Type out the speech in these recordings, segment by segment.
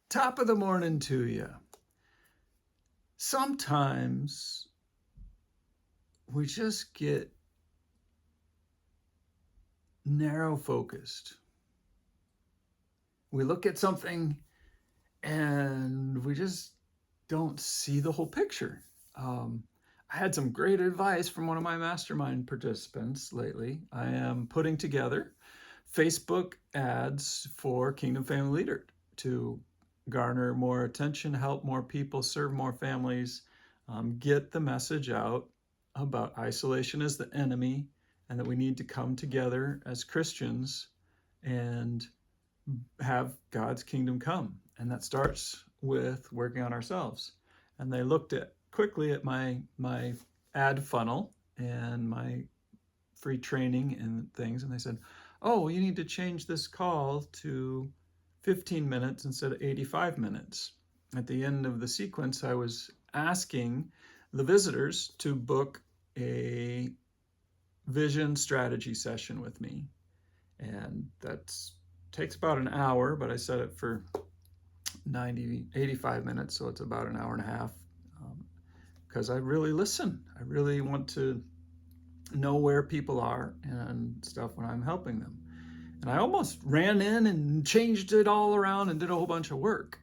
Top of the morning to you. Sometimes we just get narrow focused. We look at something and we just don't see the whole picture. I had some great advice from one of my mastermind participants lately. I am putting together Facebook ads for Kingdom Family Leader to garner more attention, help more people, serve more families, get the message out about isolation as the enemy, and that we need to come together as Christians and have God's kingdom come. And that starts with working on ourselves. And they looked at quickly at my ad funnel and my free training and things, and they said, oh, you need to change this call to 15 minutes instead of 85 minutes. At the end of the sequence, I was asking the visitors to book a vision strategy session with me. And that takes about an hour, but I set it for 85 minutes, so it's about an hour and a half, because I really listen. I really want to know where people are and stuff when I'm helping them. And I almost ran in and changed it all around and did a whole bunch of work.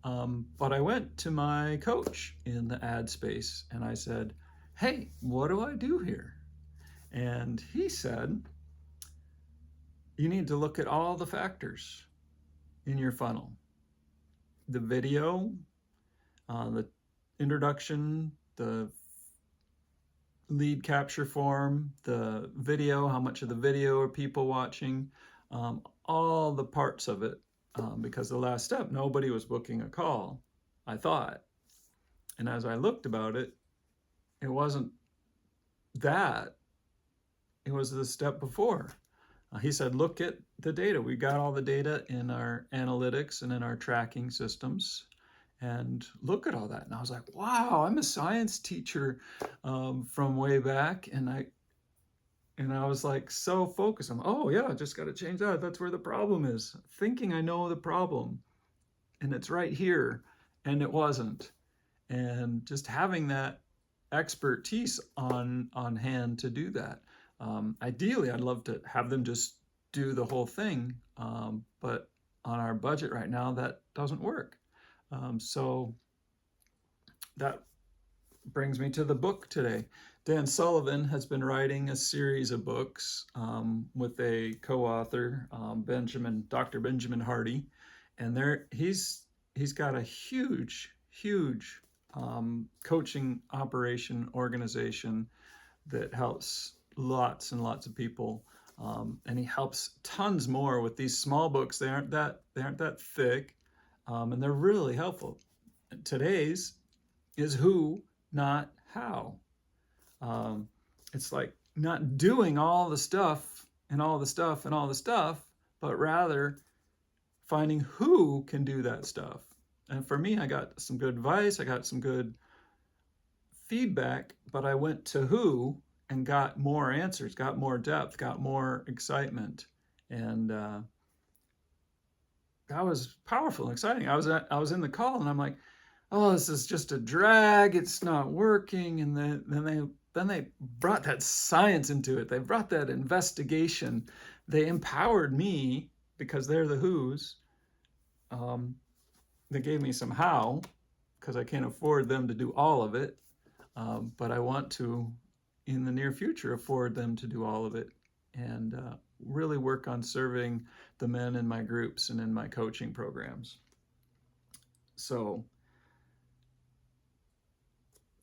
But I went to my coach in the ad space and I said, hey, what do I do here? And he said, you need to look at all the factors in your funnel. The video, the introduction, the lead capture form, the video, how much of the video are people watching, all the parts of it, because the last step, nobody was booking a call, I thought. And as I looked about it, it wasn't that, it was the step before. He said, look at the data. We got all the data in our analytics and in our tracking systems. And look at all that. And I was like, wow, I'm a science teacher from way back. And I was like so focused. I'm, oh yeah, I just got to change that. That's where the problem is. Thinking I know the problem and it's right here, and it wasn't. And just having that expertise on hand to do that. Ideally, I'd love to have them just do the whole thing. But on our budget right now, that doesn't work. So that brings me to the book today. Dan Sullivan has been writing a series of books with a co-author, Dr. Benjamin Hardy, and he's got a huge coaching operation organization that helps lots and lots of people, and he helps tons more with these small books. They aren't that thick. And they're really helpful. Today's is who, not how. It's like not doing all the stuff and all the stuff and all the stuff, but rather finding who can do that stuff. And for me, I got some good advice, I got some good feedback, but I went to who and got more answers, got more depth, got more excitement. And that was powerful and exciting. I was in the call and I'm like, oh, this is just a drag. It's not working. And then they brought that science into it. They brought that investigation. They empowered me because they're the who's. They gave me some how, because I can't afford them to do all of it. But I want to, in the near future, afford them to do all of it. And really work on serving the men in my groups and in my coaching programs. So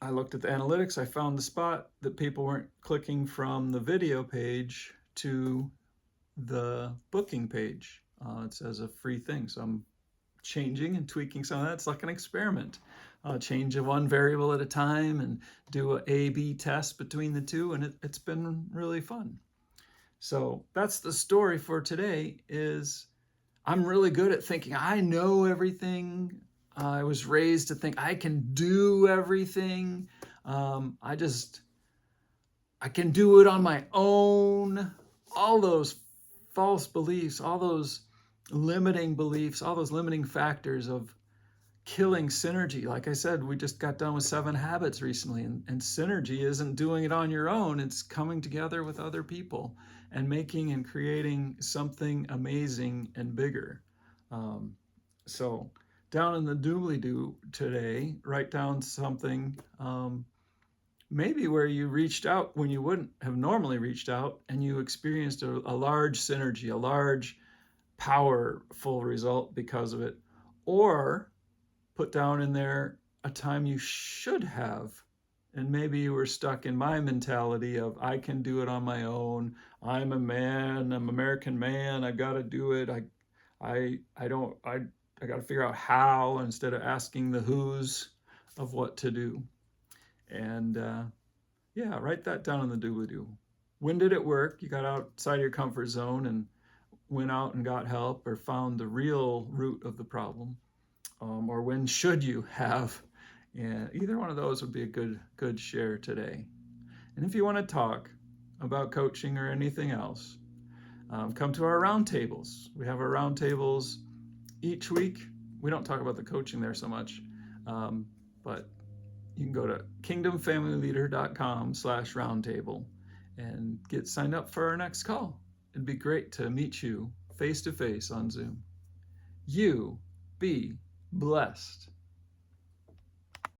I looked at the analytics. I found the spot that people weren't clicking from the video page to the booking page. It says a free thing. So I'm changing and tweaking some of that. It's like an experiment. Change of one variable at a time and do an A/B test between the two. And it's been really fun. So that's the story for today. Is I'm really good at thinking I know everything. I was raised to think I can do everything. I can do it on my own. All those false beliefs, all those limiting beliefs, all those limiting factors of killing synergy. Like I said, we just got done with 7 habits recently, and synergy isn't doing it on your own, it's coming together with other people and making and creating something amazing and bigger. Um, so, down in the doobly doo today, write down something, maybe where you reached out when you wouldn't have normally reached out, and you experienced a large synergy, a large, powerful result because of it. Or put down in there a time you should have, and maybe you were stuck in my mentality of I can do it on my own, I'm a man, I'm an American man, I've got to do it, I don't I got to figure out how instead of asking the who's of what to do. And yeah, write that down in the doobly doo. When did it work? You got outside your comfort zone and went out and got help or found the real root of the problem. Or when should you have? And either one of those would be a good share today. And if you want to talk about coaching or anything else, come to our roundtables. We have our roundtables each week. We don't talk about the coaching there so much, but you can go to kingdomfamilyleader.com/roundtable and get signed up for our next call. It'd be great to meet you face to face on Zoom. You be blessed.